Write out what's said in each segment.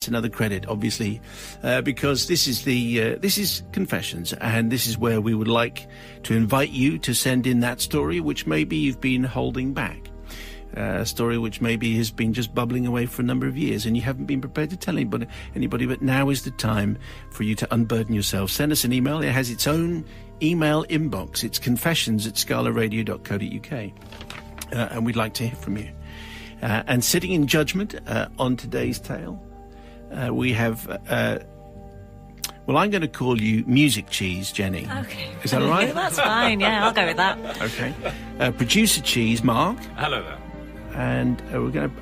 another credit, obviously, because this is Confessions, and this is where we would like to invite you to send in that story which maybe you've been holding back, a story which maybe has been just bubbling away for a number of years and you haven't been prepared to tell anybody, but now is the time for you to unburden yourself. Send us an email. It has its own email inbox. It's confessions@scalaradio.co.uk, and we'd like to hear from you. And sitting in judgment on today's tale, we have, well, I'm going to call you Music Cheese, Jenny. Okay. Is that all right? That's fine, yeah, I'll go with that. Okay. Producer Cheese, Mark. Hello there. And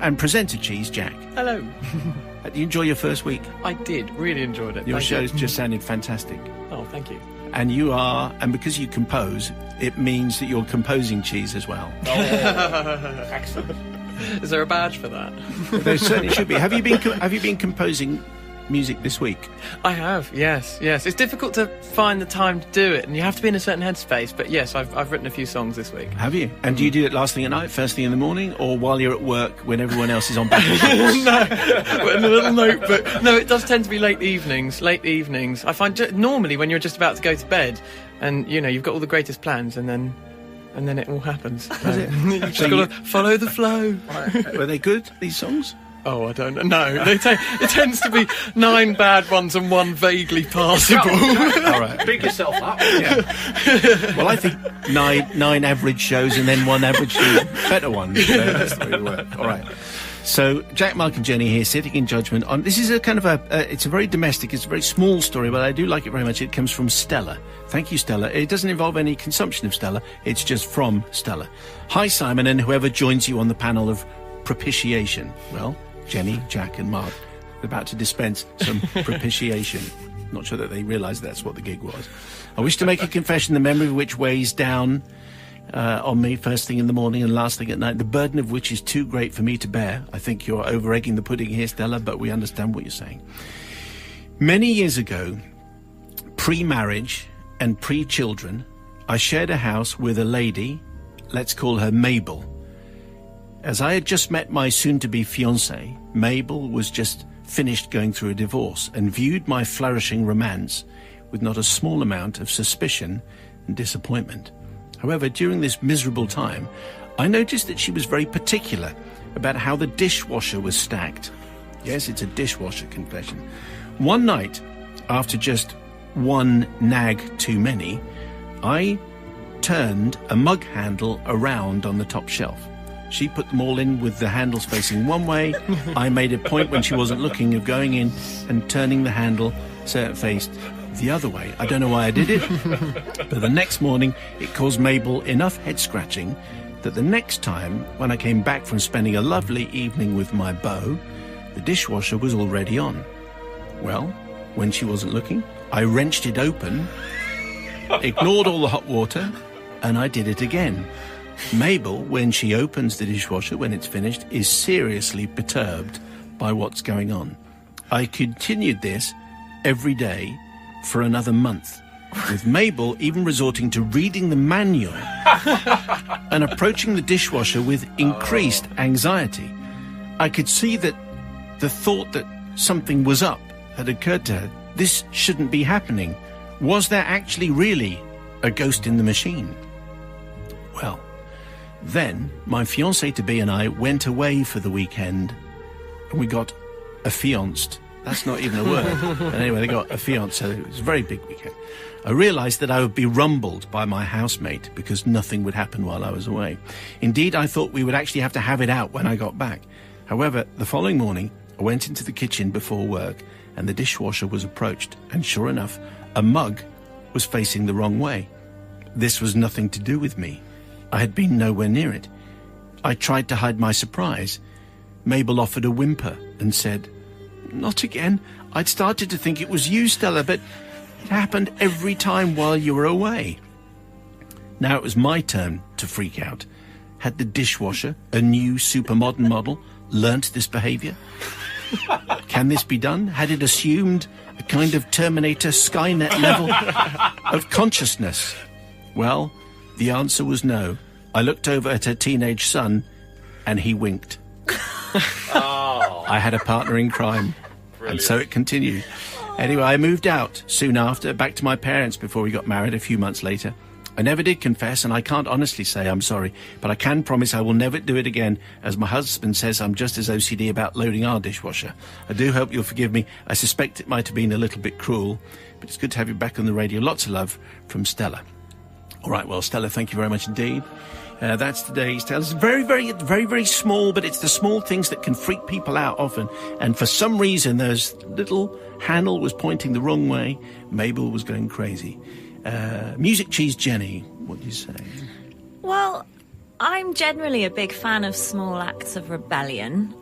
and Presenter Cheese, Jack. Hello. Did you enjoy your first week? I did, really enjoyed it. Your shows just sounded fantastic. Oh, thank you. And you are, and because you compose, it means that you're composing cheese as well. Oh, excellent. Is there a badge for that? There certainly should be. Have you been composing music this week? I have, yes. It's difficult to find the time to do it, and you have to be in a certain headspace. But yes, I've written a few songs this week. Have you? And do you do it last thing at night, first thing in the morning, or while you're at work when everyone else is on back? No, but in a little notebook. No, it does tend to be late evenings. I find normally when you're just about to go to bed, and you've got all the greatest plans, and then it all happens. You've just got to follow the flow. Were they good, these songs? Oh, I don't know. No, it tends to be 9 bad ones and 1 vaguely passable. All right. Big yourself up. Yeah. Well, I think nine average shows and then 1 average better one. That's the way it works. All right. So, Jack, Mark and Jenny here, sitting in judgment on... This is a kind of it's a very domestic, it's a very small story, but I do like it very much. It comes from Stella. Thank you, Stella. It doesn't involve any consumption of Stella. It's just from Stella. Hi, Simon, and whoever joins you on the panel of propitiation. Well, Jenny, Jack and Mark are about to dispense some propitiation. Not sure that they realise that's what the gig was. I wish to make a confession, the memory of which weighs down on me first thing in the morning and last thing at night, the burden of which is too great for me to bear. I think you're over-egging the pudding here, Stella, but we understand what you're saying. Many years ago, pre-marriage and pre-children, I shared a house with a lady, let's call her Mabel. As I had just met my soon-to-be fiancée, Mabel was just finished going through a divorce and viewed my flourishing romance with not a small amount of suspicion and disappointment. However, during this miserable time, I noticed that she was very particular about how the dishwasher was stacked. Yes, it's a dishwasher confession. One night, after just 1 nag too many, I turned a mug handle around on the top shelf. She put them all in with the handles facing one way. I made a point when she wasn't looking of going in and turning the handle so it faced the other way. I don't know why I did it, but the next morning it caused Mabel enough head scratching that the next time when I came back from spending a lovely evening with my beau, the dishwasher was already on. Well, when she wasn't looking, I wrenched it open, ignored all the hot water, and I did it again. Mabel, when she opens the dishwasher when it's finished, is seriously perturbed by what's going on. I continued this every day for another month, with Mabel even resorting to reading the manual and approaching the dishwasher with increased anxiety. I could see that the thought that something was up had occurred to her. This shouldn't be happening. Was there actually really a ghost in the machine? Well, then my fiancée-to-be and I went away for the weekend, and we got affianced. That's not even a word. But anyway, they got affianced, so it was a very big weekend. I realised that I would be rumbled by my housemate because nothing would happen while I was away. Indeed, I thought we would actually have to have it out when I got back. However, the following morning, I went into the kitchen before work, and the dishwasher was approached, and sure enough, a mug was facing the wrong way. This was nothing to do with me. I had been nowhere near it. I tried to hide my surprise. Mabel offered a whimper and said, "Not again. I'd started to think it was you, Stella, but it happened every time while you were away." Now it was my turn to freak out. Had the dishwasher, a new super-modern model, learnt this behaviour? Can this be done? Had it assumed a kind of Terminator Skynet level of consciousness? Well, the answer was no. I looked over at her teenage son, and he winked. Oh. I had a partner in crime. And so it continued. Anyway, I moved out soon after, back to my parents before we got married a few months later. I never did confess, and I can't honestly say I'm sorry, but I can promise I will never do it again, as my husband says I'm just as OCD about loading our dishwasher. I do hope you'll forgive me. I suspect it might have been a little bit cruel, but it's good to have you back on the radio. Lots of love from Stella. All right, well, Stella, thank you very much indeed. That's today's tale. It's very, very, very, very small, but it's the small things that can freak people out often. And for some reason, there's little handle was pointing the wrong way. Mabel was going crazy. Music Cheese Jenny, what do you say? Well, I'm generally a big fan of small acts of rebellion,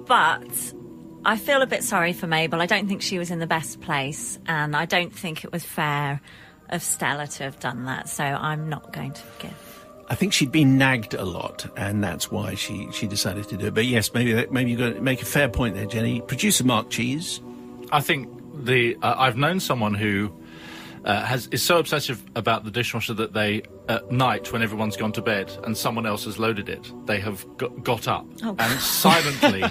but I feel a bit sorry for Mabel. I don't think she was in the best place, and I don't think it was fair of Stella to have done that, so I'm not going to forgive. I think she'd been nagged a lot, and that's why she decided to do it. But yes, maybe you've got to make a fair point there, Jenny. Producer Mark Cheese. I think I've known someone who is so obsessive about the dishwasher that they, at night, when everyone's gone to bed and someone else has loaded it, they have got up and silently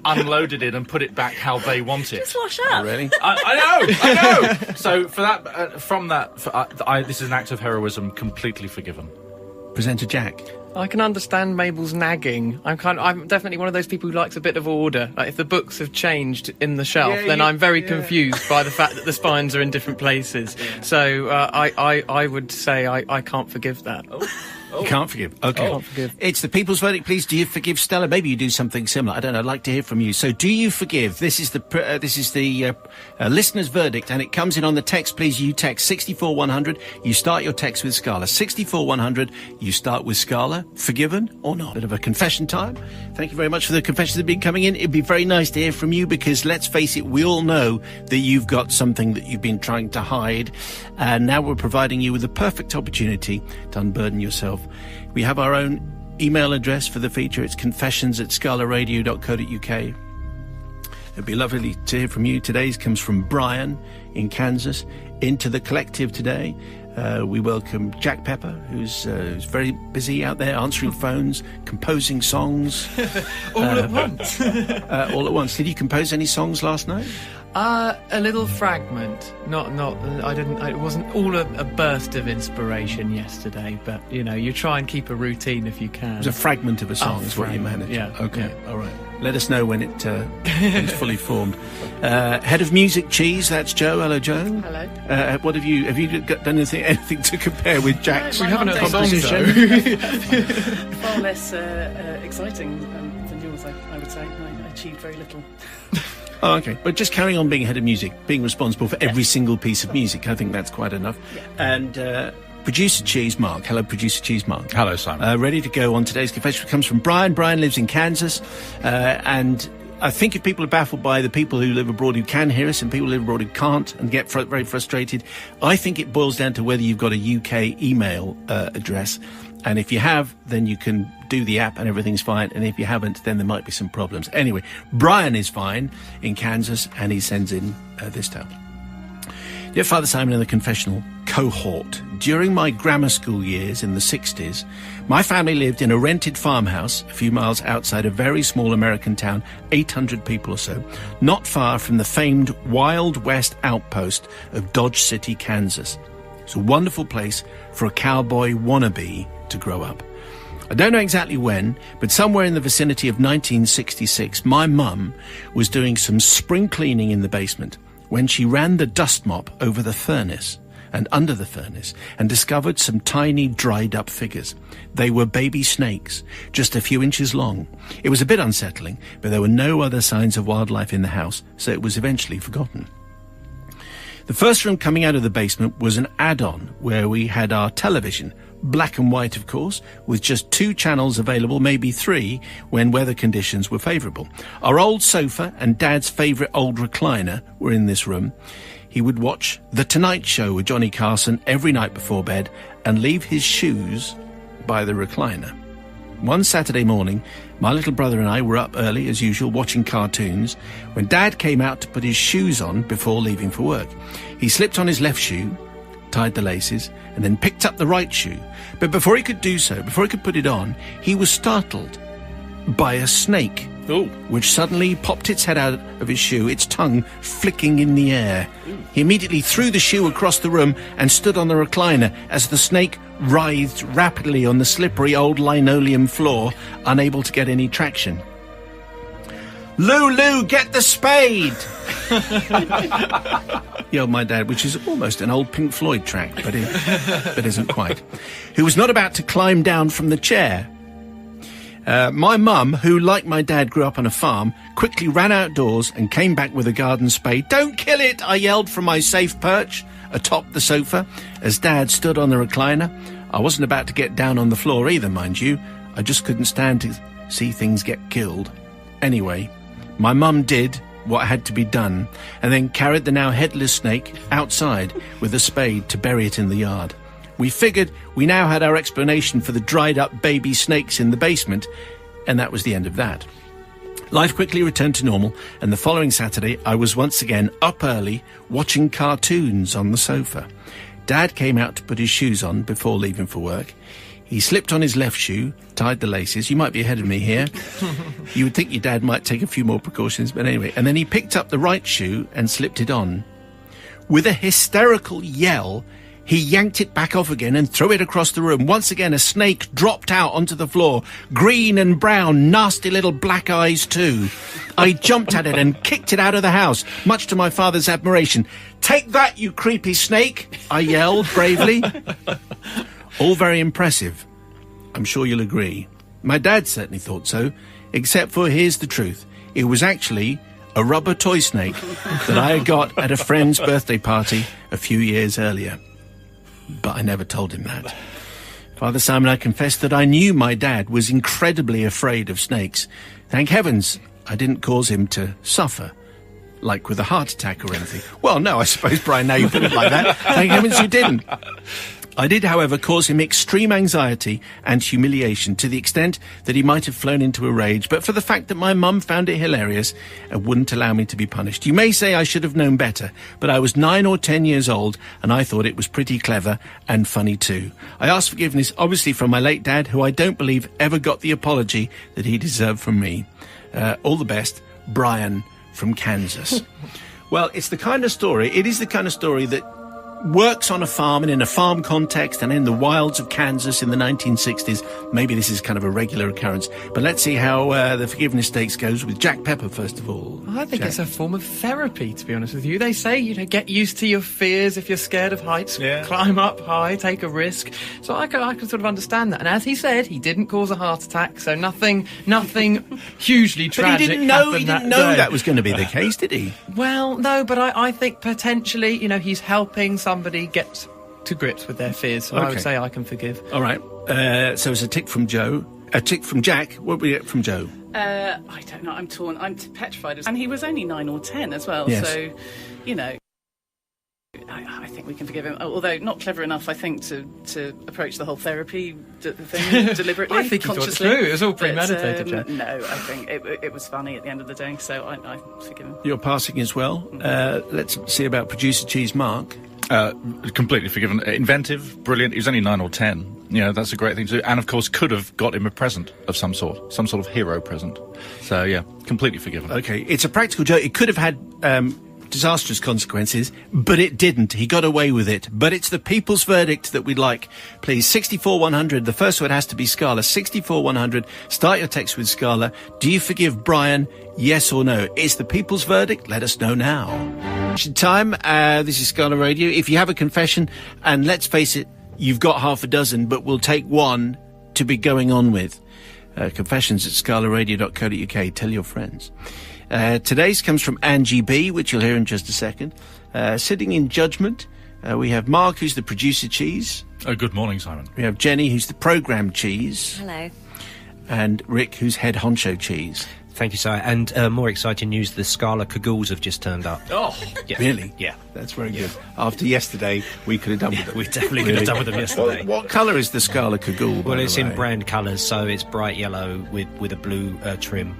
unloaded it and put it back how they want it. Just wash up. Oh, really? I know. So for that, this is an act of heroism, completely forgiven. Presenter Jack. I can understand Mabel's nagging. I'm definitely one of those people who likes a bit of order. Like if the books have changed in the shelf, then I'm very confused by the fact that the spines are in different places. Yeah. So I would say I can't forgive that. You can't forgive. Okay. Can't forgive. It's the people's verdict, please. Do you forgive Stella? Maybe you do something similar. I don't know. I'd like to hear from you. So do you forgive? This is the listener's verdict, and it comes in on the text, please. You text 64100. You start your text with Scala. 64100. You start with Scala. Forgiven or not? Bit of a confession time. Thank you very much for the confessions that have been coming in. It'd be very nice to hear from you, because let's face it, we all know that you've got something that you've been trying to hide, and now we're providing you with the perfect opportunity to unburden yourself. We have our own email address for the feature. It's confessions@scalaradio.co.uk. It'd be lovely to hear from you. Today's comes from Brian in Kansas. Into the collective today, we welcome Jack Pepper, who's very busy out there answering phones, composing songs. All at once. All at once. Did you compose any songs last night? A little fragment. I didn't. It wasn't all a burst of inspiration yesterday, but you try and keep a routine if you can. It was a fragment of a song, is what you managed. Yeah. Okay. Yeah. All right. Let us know when it's fully formed. Head of Music Cheese, that's Joe. Hello, Joe. Hello. What have you done anything to compare with Jack's No, We haven't had composition? Far less exciting than yours, I would say. I achieved very little. Oh, okay. But just carrying on being head of music, being responsible for every single piece of music, I think that's quite enough. Yeah. And Producer Cheese Mark. Hello, Producer Cheese Mark. Hello, Simon. Ready to go on today's confession. It comes from Brian. Brian lives in Kansas. And I think if people are baffled by the people who live abroad who can hear us and people who live abroad who can't and get very frustrated, I think it boils down to whether you've got a UK email address. And if you have, then you can do the app and everything's fine. And if you haven't, then there might be some problems. Anyway, Brian is fine in Kansas, and he sends in this tale. Dear Father Simon and the confessional cohort, during my grammar school years in the 60s, my family lived in a rented farmhouse a few miles outside a very small American town, 800 people or so, not far from the famed Wild West outpost of Dodge City, Kansas. It's a wonderful place for a cowboy wannabe to grow up. I don't know exactly when, but somewhere in the vicinity of 1966, my mum was doing some spring cleaning in the basement when she ran the dust mop over the furnace and under the furnace and discovered some tiny dried up figures. They were baby snakes, just a few inches long. It was a bit unsettling, but there were no other signs of wildlife in the house, so it was eventually forgotten. The first room coming out of the basement was an add-on where we had our television, black and white of course, with just 2 channels available, maybe 3, when weather conditions were favourable. Our old sofa and Dad's favourite old recliner were in this room. He would watch The Tonight Show with Johnny Carson every night before bed and leave his shoes by the recliner. One Saturday morning, my little brother and I were up early, as usual, watching cartoons, when Dad came out to put his shoes on before leaving for work. He slipped on his left shoe, tied the laces, and then picked up the right shoe. But before he could do so, before he could put it on, he was startled by a snake Ooh. which suddenly popped its head out of his shoe, its tongue flicking in the air. He immediately threw the shoe across the room and stood on the recliner as the snake writhed rapidly on the slippery old linoleum floor, unable to get any traction. Lulu, get the spade! Yelled my dad, which is almost an old Pink Floyd track, but it isn't quite. Who was not about to climb down from the chair. My mum, who, like my dad, grew up on a farm, quickly ran outdoors and came back with a garden spade. "Don't kill it!" I yelled from my safe perch atop the sofa as Dad stood on the recliner. I wasn't about to get down on the floor either, mind you. I just couldn't stand to see things get killed. Anyway, my mum did what had to be done and then carried the now headless snake outside with a spade to bury it in the yard. We figured we now had our explanation for the dried-up baby snakes in the basement, and that was the end of that. Life quickly returned to normal, and the following Saturday I was once again up early watching cartoons on the sofa. Dad came out to put his shoes on before leaving for work. He slipped on his left shoe, tied the laces. You might be ahead of me here. You would think your dad might take a few more precautions, but anyway. And then he picked up the right shoe and slipped it on. With a hysterical yell, he yanked it back off again and threw it across the room. Once again, a snake dropped out onto the floor. Green and brown, nasty little black eyes too. I jumped at it and kicked it out of the house, much to my father's admiration. "Take that, you creepy snake!" I yelled bravely. All very impressive. I'm sure you'll agree. My dad certainly thought so, except for here's the truth. It was actually a rubber toy snake that I had got at a friend's birthday party a few years earlier. But I never told him that. Father Simon, I confess that I knew my dad was incredibly afraid of snakes. Thank heavens I didn't cause him to suffer, like with a heart attack or anything. Well, no, I suppose, Brian, now you put it like that. Thank heavens you didn't. I did, however, cause him extreme anxiety and humiliation to the extent that he might have flown into a rage, but for the fact that my mum found it hilarious and wouldn't allow me to be punished. You may say I should have known better, but I was 9 or 10 years old and I thought it was pretty clever and funny too. I asked forgiveness, obviously, from my late dad, who I don't believe ever got the apology that he deserved from me. All the best, Brian from Kansas. Well, it is the kind of story that works on a farm and in a farm context and in the wilds of Kansas in the 1960s. Maybe this is kind of a regular occurrence, but let's see how the forgiveness stakes goes with Jack Pepper first of all. I think Jack. it's a form of therapy, to be honest with you. They say, get used to your fears. If you're scared of heights, climb up high, take a risk. So I can sort of understand that. And as he said, he didn't cause a heart attack, so nothing hugely tragic. But he didn't know that was going to be the case, did he? Well, no, but I think potentially, he's helping somebody get to grips with their fears. So I would say I can forgive. All right. So it's a tick from Joe. A tick from Jack. What do we get from Joe? I don't know. I'm torn. I'm petrified. And he was only 9 or 10 as well. Yes. So, I think we can forgive him. Although not clever enough, I think, to approach the whole therapy thing deliberately. I think he thought it through. It was all premeditated, Jack. No, I think it was funny at the end of the day. So I forgive him. You're passing as well. Let's see about producer Cheese Mark. Completely forgiven. Inventive, brilliant. He was only 9 or 10. That's a great thing to do. And, of course, could have got him a present of some sort of hero present. So, yeah, completely forgiven. Okay, it's a practical joke. It could have had disastrous consequences, but it didn't. He got away with it. But it's the people's verdict that we'd like. Please, 64100. The first word has to be Scala. 64100. Start your text with Scala. Do you forgive Brian? Yes or no? It's the people's verdict. Let us know now. Time. This is Scala Radio. If you have a confession, and let's face it, you've got half a dozen, but we'll take one to be going on with. Confessions at scalaradio.co.uk. Tell your friends. Today's comes from Angie B, which you'll hear in just a second. Sitting in judgment, we have Mark, who's the producer Cheese. Good morning, Simon. We have Jenny, who's the programme Cheese. Hello. And Rick, who's head honcho Cheese. Thank you, sir. And more exciting news, the Scala Kagools have just turned up. Oh, yeah. Really? Yeah. That's very good. After yesterday, we could have done with them. We definitely could have done with them yesterday. What colour is the Scala Kagool? Well, it's in brand colours, so it's bright yellow with a blue trim.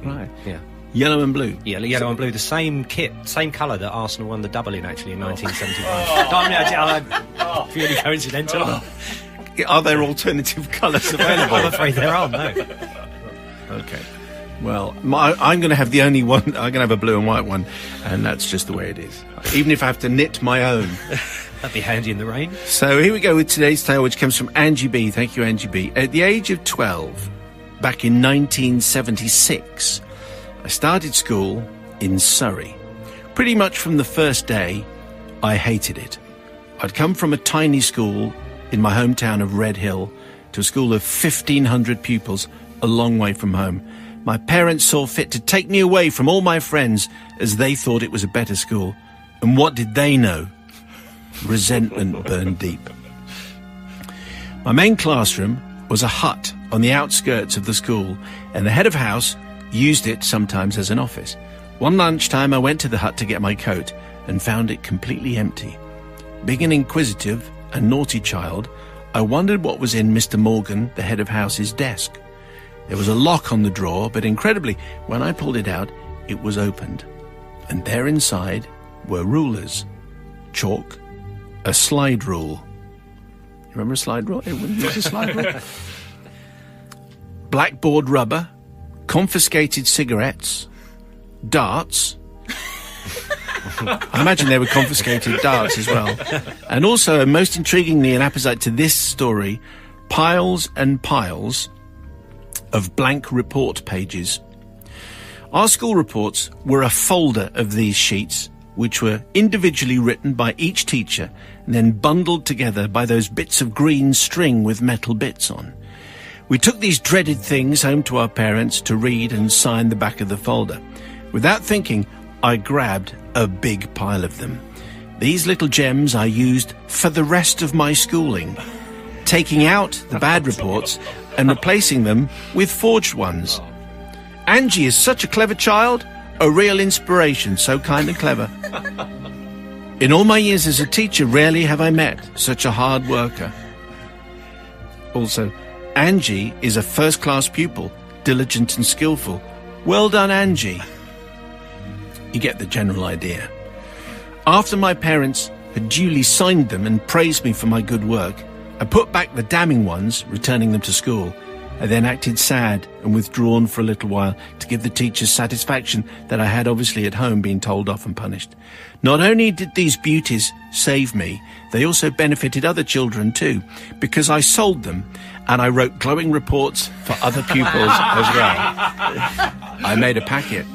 Right. Yeah. Yellow and blue. Yeah, yellow and blue. The same kit, same colour that Arsenal won the double in, actually, in 1971. Really coincidental. Are there alternative colours available? I'm afraid there are, no. Okay. Well, I'm going to have the only one. I'm going to have a blue and white one, and that's just the way it is. Even if I have to knit my own. That'd be handy in the rain. So here we go with today's tale, which comes from Angie B. Thank you, Angie B. At the age of 12, back in 1976, I started school in Surrey. Pretty much from the first day, I hated it. I'd come from a tiny school in my hometown of Red Hill to a school of 1,500 pupils, a long way from home. My parents saw fit to take me away from all my friends as they thought it was a better school. And what did they know? Resentment burned deep. My main classroom was a hut on the outskirts of the school, and the head of house used it sometimes as an office. One lunchtime I went to the hut to get my coat and found it completely empty. Being an inquisitive and naughty child, I wondered what was in Mr. Morgan, the head of house's desk. There was a lock on the drawer, but incredibly, when I pulled it out, it was opened. And there inside were rulers, chalk, a slide rule. You remember a slide rule? It was a slide rule. Blackboard rubber, confiscated cigarettes, darts. I imagine they were confiscated darts as well. And also, most intriguingly and apposite to this story, piles and piles of blank report pages. Our school reports were a folder of these sheets, which were individually written by each teacher and then bundled together by those bits of green string with metal bits on. We took these dreaded things home to our parents to read and sign the back of the folder. Without thinking, I grabbed a big pile of them. These little gems I used for the rest of my schooling, taking out the bad reports and replacing them with forged ones. Angie is such a clever child, a real inspiration, so kind and clever. In all my years as a teacher, rarely have I met such a hard worker. Also, Angie is a first-class pupil, diligent and skillful. Well done, Angie. You get the general idea. After my parents had duly signed them and praised me for my good work, I put back the damning ones, returning them to school. I then acted sad and withdrawn for a little while to give the teachers satisfaction that I had obviously at home been told off and punished. Not only did these beauties save me, they also benefited other children too, because I sold them and I wrote glowing reports for other pupils as well. I made a packet.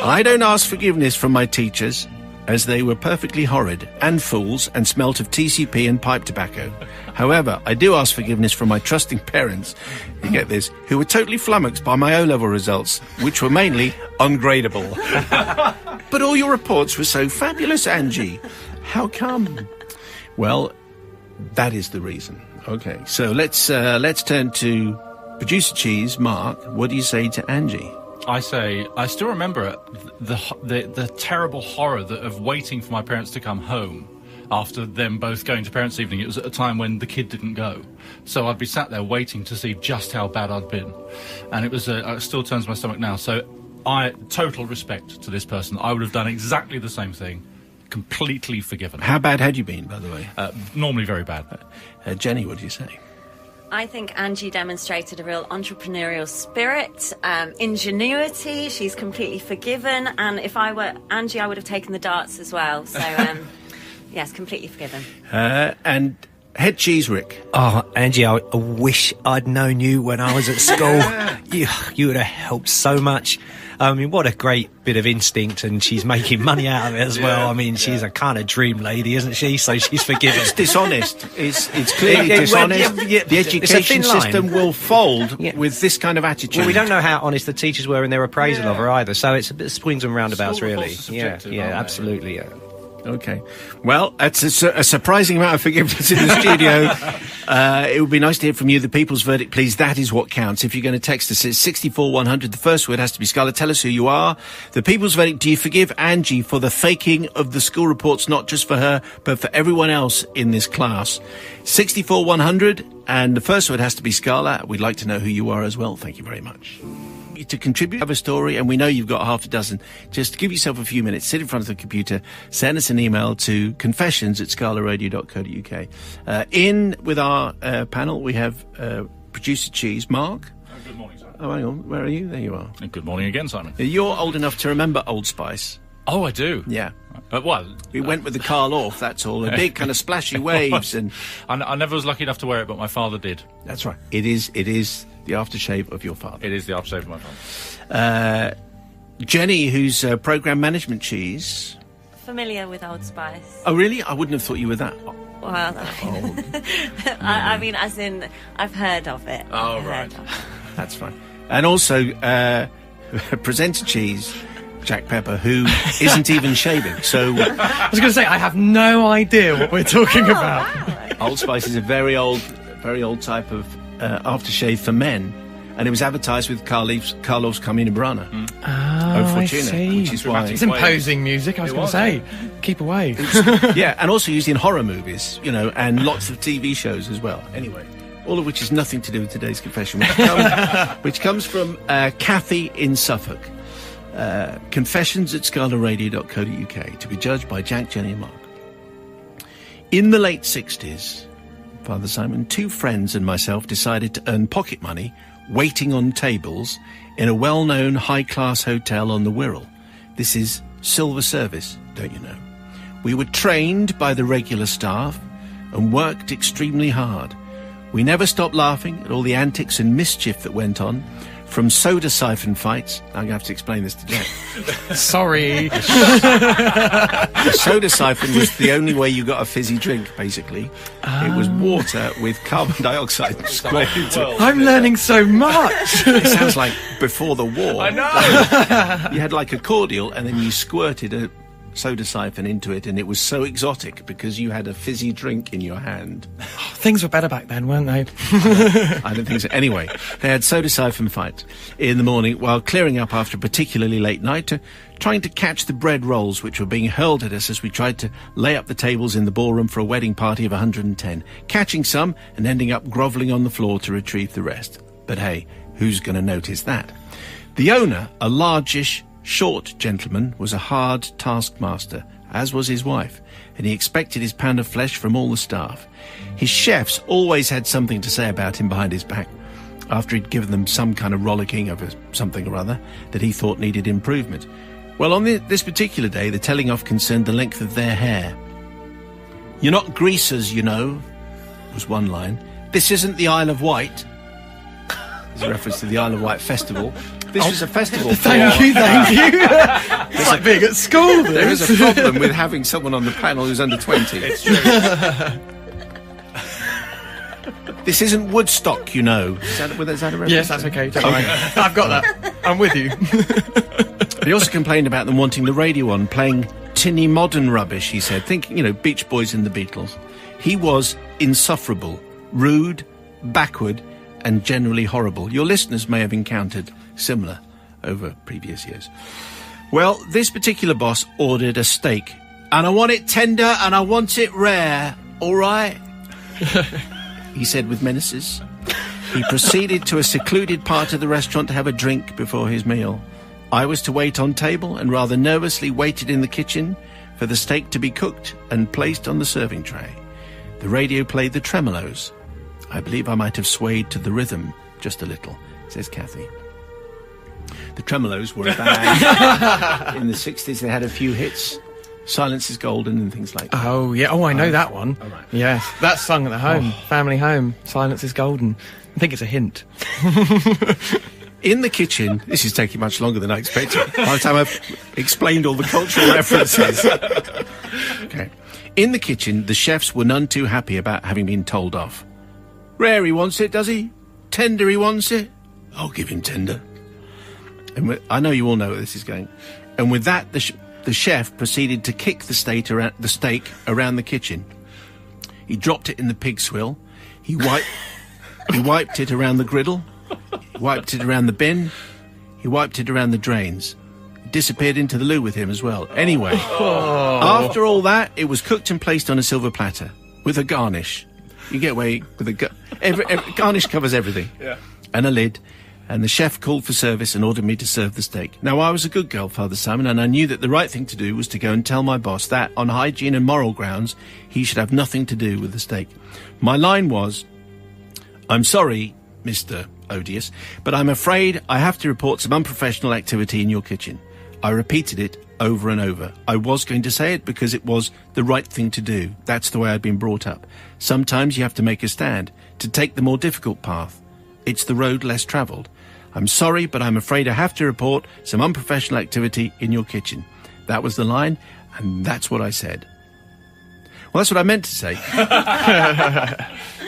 I don't ask forgiveness from my teachers, as they were perfectly horrid and fools and smelt of TCP and pipe tobacco. However, I do ask forgiveness from my trusting parents, you get this, who were totally flummoxed by my O-level results, which were mainly ungradable. But all your reports were so fabulous, Angie. How come? Well, that is the reason. Okay, so let's turn to producer Cheese. Mark, what do you say to Angie? I say, I still remember the terrible horror of waiting for my parents to come home after them both going to parents' evening. It was at a time when the kid didn't go. So I'd be sat there waiting to see just how bad I'd been. And it was, it still turns my stomach now. So total respect to this person. I would have done exactly the same thing. Completely forgiven. How bad had you been, by the way? Normally very bad. Jenny, what do you say? I think Angie demonstrated a real entrepreneurial spirit, ingenuity. She's completely forgiven. And if I were Angie, I would have taken the darts as well. So, yes, completely forgiven. And head cheese, Rick. Oh, Angie, I wish I'd known you when I was at school. You would have helped so much. I mean, what a great bit of instinct, and she's making money out of it as well. I mean, she's a kind of dream lady, isn't she? So she's forgiven. It's dishonest. It's clearly dishonest. The education system will fold with this kind of attitude. Well, we don't know how honest the teachers were in their appraisal of her either. So it's a bit of swings and roundabouts, really. Yeah, absolutely. Yeah. Okay. Well, that's a surprising amount of forgiveness in the studio. It would be nice to hear from you. The people's verdict, please. That is what counts. If you're going to text us, it's 64100. The first word has to be Scala. Tell us who you are. The people's verdict, do you forgive Angie for the faking of the school reports, not just for her, but for everyone else in this class? 64100, and the first word has to be Scala. We'd like to know who you are as well. Thank you very much. To contribute, have a story, and we know you've got half a dozen. Just give yourself a few minutes, sit in front of the computer, send us an email to confessions@scalaradio.co.uk. In with our panel, we have producer Cheese, Mark. Good morning, sir. Oh, hang on. Where are you? There you are. And good morning again, Simon. You're old enough to remember Old Spice. Oh, I do. Yeah. Well, We went with the Carl Orff, that's all. The big kind of splashy waves. And I never was lucky enough to wear it, but my father did. that's right. It is the aftershave of your father. It is the aftershave of my father. Jenny, who's programme management cheese. Familiar with Old Spice? Oh, really? I wouldn't have thought you were that. Well, I mean, as in, I've heard of it. Oh, I've right. heard of it. That's fine. And also, presenter cheese, Jack Pepper, who isn't even shaving. So I was going to say, I have no idea what we're talking about. Old Spice is a very old type of aftershave for men. And it was advertised with Carlos Carmina Burana. Oh, I Fortuna, see. which is why It's imposing music, I was It going was, to say. Keep away. yeah, and also used in horror movies, and lots of TV shows as well. Anyway, all of which has nothing to do with today's confession, which comes from Kathy in Suffolk. Confessions at scalaradio.co.uk, to be judged by Jack, Jenny and Mark. In the late 60s, Father Simon, 2 friends and myself decided to earn pocket money waiting on tables in a well-known high-class hotel on the Wirral. This is silver service, don't you know? We were trained by the regular staff and worked extremely hard. We never stopped laughing at all the antics and mischief that went on, from soda siphon fights. I'm going to have to explain this to Jack. Sorry. The soda siphon was the only way you got a fizzy drink, basically. It was water with carbon dioxide squared into it. I'm learning so much. It sounds like before the war. I know. You had like a cordial and then you squirted a soda siphon into it, and it was so exotic because you had a fizzy drink in your hand. Things were better back then, weren't they? I don't think so. Anyway, they had soda siphon fights in the morning while clearing up after a particularly late night, trying to catch the bread rolls which were being hurled at us as we tried to lay up the tables in the ballroom for a wedding party of 110, catching some and ending up grovelling on the floor to retrieve the rest. But hey, who's going to notice that? The owner, a largish, short gentleman, was a hard taskmaster, as was his wife, and he expected his pound of flesh from all the staff. His chefs always had something to say about him behind his back, after he'd given them some kind of rollicking over something or other that he thought needed improvement. Well, on this particular day, the telling off concerned the length of their hair. "You're not greasers, you know," was one line. "This isn't the Isle of Wight." There's a reference to the Isle of Wight festival. This was a festival. Thank you. It's like being at school. There is a problem with having someone on the panel who's under 20. It's true. This isn't Woodstock, you know. Is that a reference? Yes, that's okay. Don't worry. I've got that. I'm with you. He also complained about them wanting the radio on, playing tinny modern rubbish, he said, thinking, Beach Boys and the Beatles. He was insufferable, rude, backward, and generally horrible. Your listeners may have encountered similar over previous years. Well, this particular boss ordered a steak, and I want it tender and I want it rare, all right? He said with menaces. He proceeded to a secluded part of the restaurant to have a drink before his meal. I was to wait on table and rather nervously waited in the kitchen for the steak to be cooked and placed on the serving tray. The radio played the tremolos. I believe I might have swayed to the rhythm just a little, says Kathy. The tremolos were a band. In the 60s they had a few hits. Silence is Golden and things like that. Oh, yeah. Oh, I know that one. All right. Yes. That's sung at the home. Family home. Silence is golden. I think it's a hint. In the kitchen, this is taking much longer than I expected. By the time I've explained all the cultural references. Okay. In the kitchen, the chefs were none too happy about having been told off. Rare he wants it, does he? Tender he wants it? I'll give him tender. And I know you all know where this is going. And with that, the chef proceeded to kick the steak around the kitchen. He dropped it in the pig swill. He wiped it around the griddle. He wiped it around the bin. He wiped it around the drains. It disappeared into the loo with him as well. Anyway, after all that, it was cooked and placed on a silver platter with a garnish. You get away with a every garnish covers everything. Yeah. And a lid. And the chef called for service and ordered me to serve the steak. Now, I was a good girl, Father Simon, and I knew that the right thing to do was to go and tell my boss that, on hygiene and moral grounds, he should have nothing to do with the steak. My line was, "I'm sorry, Mr. odious, but I'm afraid I have to report some unprofessional activity in your kitchen. I repeated it over and over. I was going to say it because it was the right thing to do. That's the way I'd been brought up. Sometimes you have to make a stand, to take the more difficult path. It's the road less travelled. I'm sorry, but I'm afraid I have to report some unprofessional activity in your kitchen. That was the line, and that's what I said. Well, that's what I meant to say.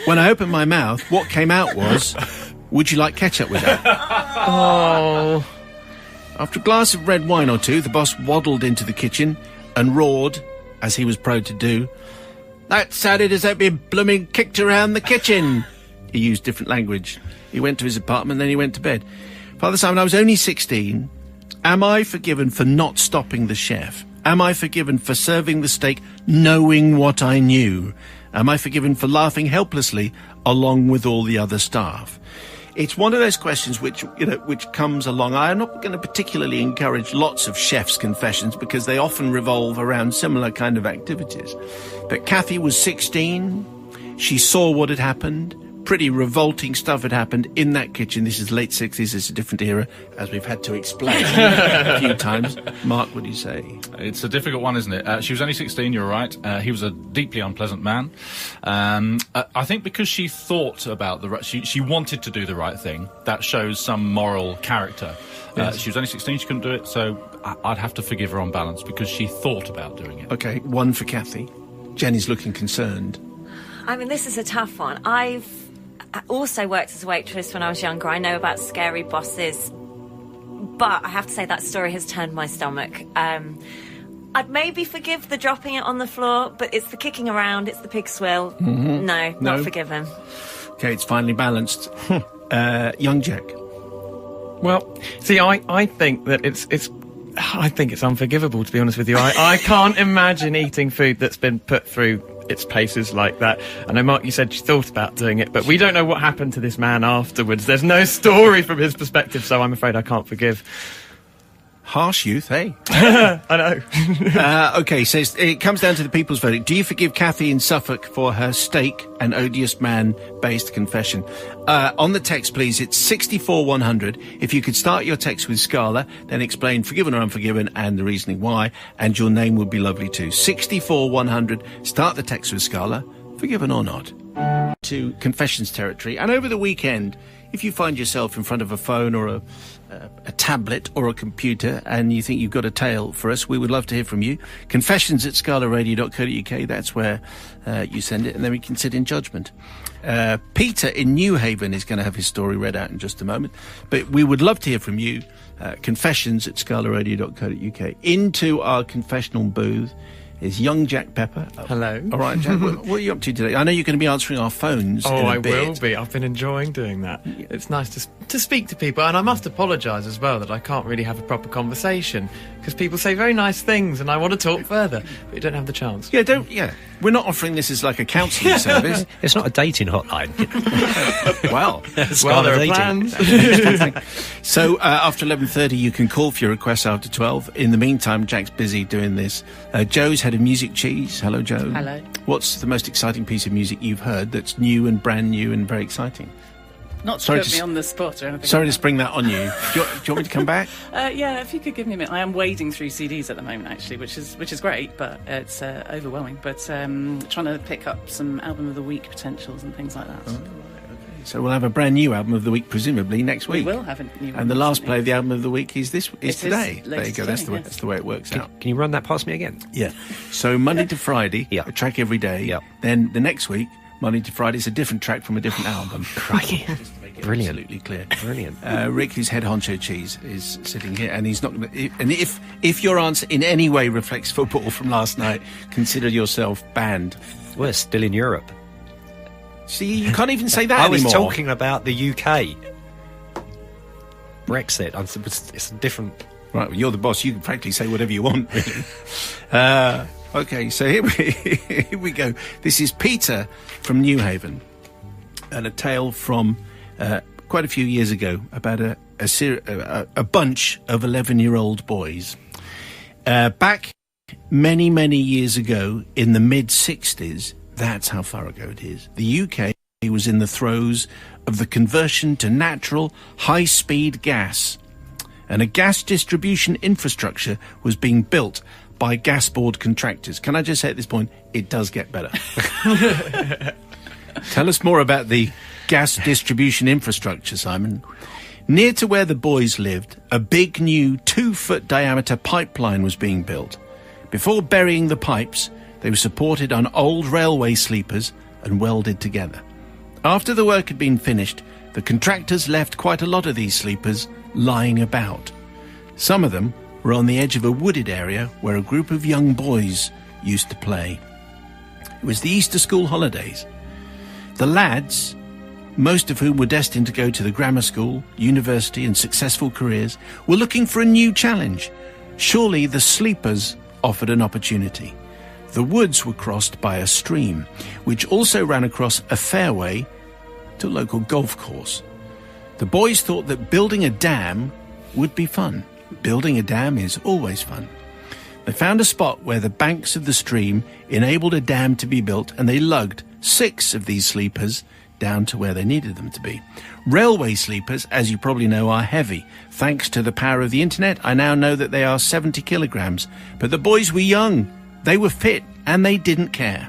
When I opened my mouth, what came out was, would you like ketchup with that? Oh. After a glass of red wine or two, the boss waddled into the kitchen and roared, as he was prone to do, "That sounded as though it'd been blooming kicked around the kitchen." He used different language. He went to his apartment, then he went to bed. Father Simon, I was only 16. Am I forgiven for not stopping the chef? Am I forgiven for serving the steak knowing what I knew? Am I forgiven for laughing helplessly along with all the other staff? It's one of those questions which comes along. I'm not going to particularly encourage lots of chefs' confessions because they often revolve around similar kind of activities. But Kathy was 16. She saw what had happened. Pretty revolting stuff had happened in that kitchen. This is late 60s. It's a different era, as we've had to explain a few times. Mark, what do you say? It's a difficult one, isn't it? She was only 16, you're right. He was a deeply unpleasant man. I think because she thought about she wanted to do the right thing, that shows some moral character. Yes. She was only 16, she couldn't do it, so I'd have to forgive her on balance because she thought about doing it. Okay, one for Kathy. Jenny's looking concerned. I mean, this is a tough one. I've also worked as a waitress when I was younger. I know about scary bosses, but I have to say that story has turned my stomach. I'd maybe forgive the dropping it on the floor, but it's the kicking around, it's the pig swill. Mm-hmm. No, not forgiven. Okay, it's finally balanced. Young Jack. Well, see, I think that I think it's unforgivable, to be honest with you. I can't imagine eating food that's been put through its paces like that. I know, Mark, you said you thought about doing it, but we don't know what happened to this man afterwards. There's no story from his perspective, so I'm afraid I can't forgive. Harsh youth, hey? I know. Okay, so it comes down to the people's verdict. Do you forgive Kathy in Suffolk for her steak and odious man-based confession? On the text, please, it's 64100. If you could start your text with Scala, then explain forgiven or unforgiven and the reasoning why, and your name would be lovely too. 64100, start the text with Scala, forgiven or not. To confessions territory. And over the weekend, if you find yourself in front of a phone or a tablet or a computer and you think you've got a tale for us, we would love to hear from you. confessions@scalaradio.co.uk, that's where you send it, and then we can sit in judgment. Peter in New Haven is going to have his story read out in just a moment, but we would love to hear from you. confessions@scalaradio.co.uk. Into our confessional booth is young Jack Pepper. Hello. All right, Jack, what are you up to today? I know you're going to be answering our phones in a bit. Will be. I've been enjoying doing that. It's nice to speak to people, and I must apologise as well that I can't really have a proper conversation, because people say very nice things and I want to talk further, but you don't have the chance. Yeah. We're not offering this as like a counselling service. It's not a dating hotline. Well, there are plans. So after 11:30 you can call for your requests after 12. In the meantime, Jack's busy doing this. Joe's head of music, Cheese. Hello, Joe. Hello. What's the most exciting piece of music you've heard that's new and brand new and very exciting? Not to put me on the spot or anything. Sorry to spring that on you. Do you want me to come back? Yeah, if you could give me a minute. I am wading through CDs at the moment, actually, which is great, but it's overwhelming. But trying to pick up some album of the week potentials and things like that. Oh, right, okay. So we'll have a brand new album of the week, presumably next week. We will have a new one. And the last play of the album of the week is today. There you go. Today, That's the way it works out. Can you run that past me again? Yeah. So Monday to Friday, a track every day. Yeah. Then the next week, Monday to Friday, is a different track from a different album. Crikey. Brilliant. Absolutely clear. Brilliant. Rick, who's head honcho Cheese, is sitting here, and he's not. And if your answer in any way reflects football from last night, consider yourself banned. We're still in Europe. See, you can't even say that I anymore. was talking about the UK. Brexit. It's different. Right, well, you're the boss. You can practically say whatever you want, really. Okay, so here we go. This is Peter from New Haven, and a tale from quite a few years ago about a bunch of 11-year-old boys. Back many years ago, in the mid-60s, that's how far ago it is, the UK He was in the throes of the conversion to natural, high-speed gas. And a gas distribution infrastructure was being built by gas board contractors. Can I just say at this point, it does get better. Tell us more about the gas distribution infrastructure, Simon. Near to where the boys lived, a big new 2-foot diameter pipeline was being built. Before burying the pipes, they were supported on old railway sleepers and welded together. After the work had been finished, the contractors left quite a lot of these sleepers lying about. Some of them were on the edge of a wooded area where a group of young boys used to play. It was the Easter school holidays. The lads, most of whom were destined to go to the grammar school, university and successful careers, were looking for a new challenge. Surely the sleepers offered an opportunity. The woods were crossed by a stream, which also ran across a fairway to a local golf course. The boys thought that building a dam would be fun. Building a dam is always fun. They found a spot where the banks of the stream enabled a dam to be built, and they lugged 6 of these sleepers down to where they needed them to be. Railway sleepers, as you probably know, are heavy. Thanks to the power of the internet, I now know that they are 70 kilograms. But the boys were young, they were fit, and they didn't care.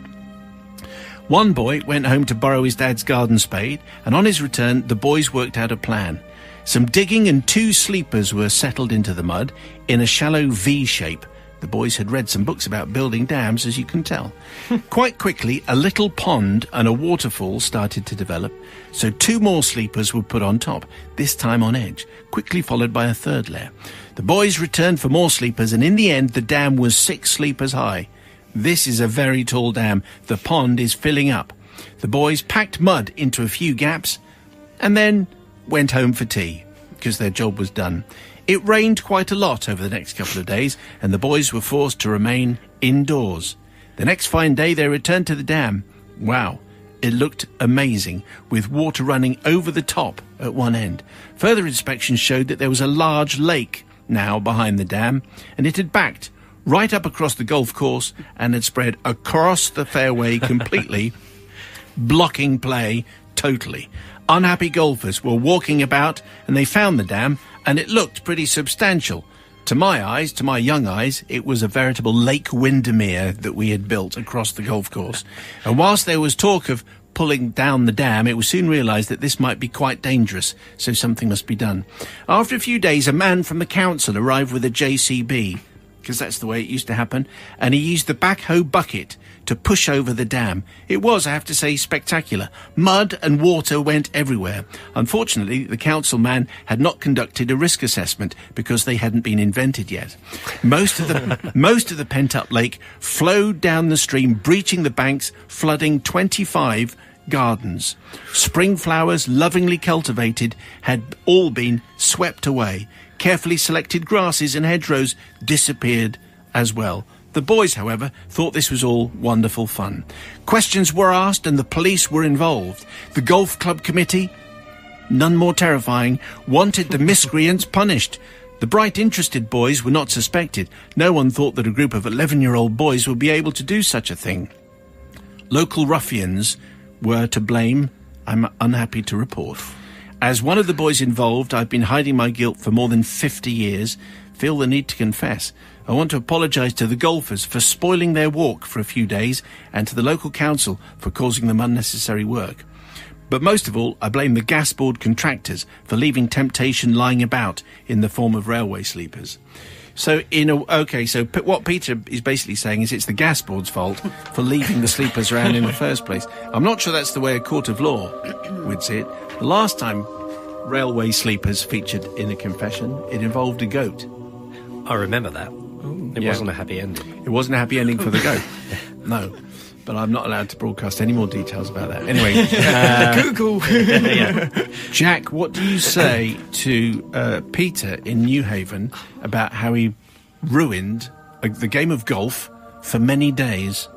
One boy went home to borrow his dad's garden spade, and on his return, the boys worked out a plan. Some digging and 2 sleepers were settled into the mud in a shallow V shape. The boys had read some books about building dams, as you can tell. Quite quickly, a little pond and a waterfall started to develop, so 2 more sleepers were put on top, this time on edge, quickly followed by a 3rd layer. The boys returned for more sleepers, and in the end, the dam was 6 sleepers high. This is a very tall dam. The pond is filling up. The boys packed mud into a few gaps and then went home for tea, because their job was done. It rained quite a lot over the next couple of days, and the boys were forced to remain indoors. The next fine day, they returned to the dam. Wow, it looked amazing, with water running over the top at one end. Further inspection showed that there was a large lake now behind the dam, and it had backed right up across the golf course and had spread across the fairway completely, blocking play totally. Unhappy golfers were walking about, and they found the dam, and it looked pretty substantial. To my eyes, to my young eyes, it was a veritable Lake Windermere that we had built across the golf course. And whilst there was talk of pulling down the dam, it was soon realised that this might be quite dangerous, so something must be done. After a few days, a man from the council arrived with a JCB, because that's the way it used to happen, and he used the backhoe bucket to push over the dam. It was, I have to say, spectacular. Mud and water went everywhere. Unfortunately, the council man had not conducted a risk assessment because they hadn't been invented yet. Most of the pent-up lake flowed down the stream, breaching the banks, flooding 25 gardens. Spring flowers, lovingly cultivated, had all been swept away. Carefully selected grasses and hedgerows disappeared as well. The boys, however, thought this was all wonderful fun. Questions were asked and the police were involved. The golf club committee, none more terrifying, wanted the miscreants punished. The bright, interested boys were not suspected. No one thought that a group of 11-year-old boys would be able to do such a thing. Local ruffians were to blame, I'm unhappy to report. As one of the boys involved, I've been hiding my guilt for more than 50 years. Feel the need to confess. I want to apologise to the golfers for spoiling their walk for a few days and to the local council for causing them unnecessary work. But most of all, I blame the gas board contractors for leaving temptation lying about in the form of railway sleepers. So, what Peter is basically saying is it's the gas board's fault for leaving the sleepers around in the first place. I'm not sure that's the way a court of law would see it. The last time railway sleepers featured in a confession, it involved a goat. I remember that. It wasn't a happy ending. It wasn't a happy ending for the goat. No. But I'm not allowed to broadcast any more details about that. Anyway, Google. Jack, what do you say to Peter in New Haven about how he ruined the game of golf for many days?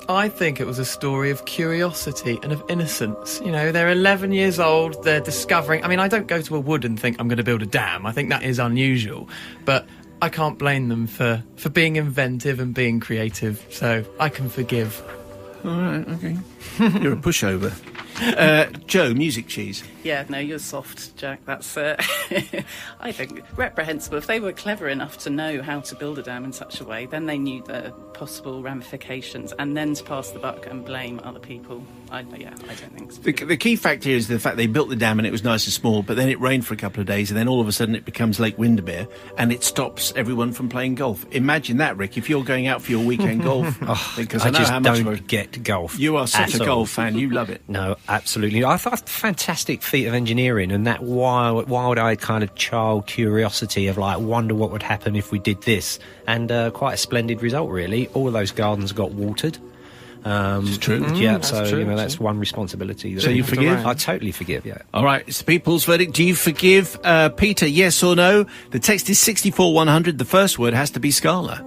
I think it was a story of curiosity and of innocence. You know, they're 11 years old, they're discovering... I mean, I don't go to a wood and think I'm going to build a dam. I think that is unusual. But I can't blame them for being inventive and being creative, so I can forgive. All right, okay. You're a pushover. Joe, music cheese. Yeah, no, you're soft, Jack. That's, I think, reprehensible. If they were clever enough to know how to build a dam in such a way, then they knew the possible ramifications, and then to pass the buck and blame other people. I don't think so. The key factor is the fact they built the dam and it was nice and small, but then it rained for a couple of days, and then all of a sudden it becomes Lake Windermere, and it stops everyone from playing golf. Imagine that, Rick, if you're going out for your weekend golf. Because I know just how much don't get golf. You are such a golf fan. You love it. No, absolutely. I thought it a fantastic feat of engineering, and that wild-eyed kind of child curiosity of like, wonder what would happen if we did this, and quite a splendid result, really. All of those gardens got watered. It's true. Yeah, that's so true, that's one responsibility. So you forgive? I totally forgive, yeah. All right, it's the people's verdict. Do you forgive Peter, yes or no? The text is 64100. The first word has to be Scala.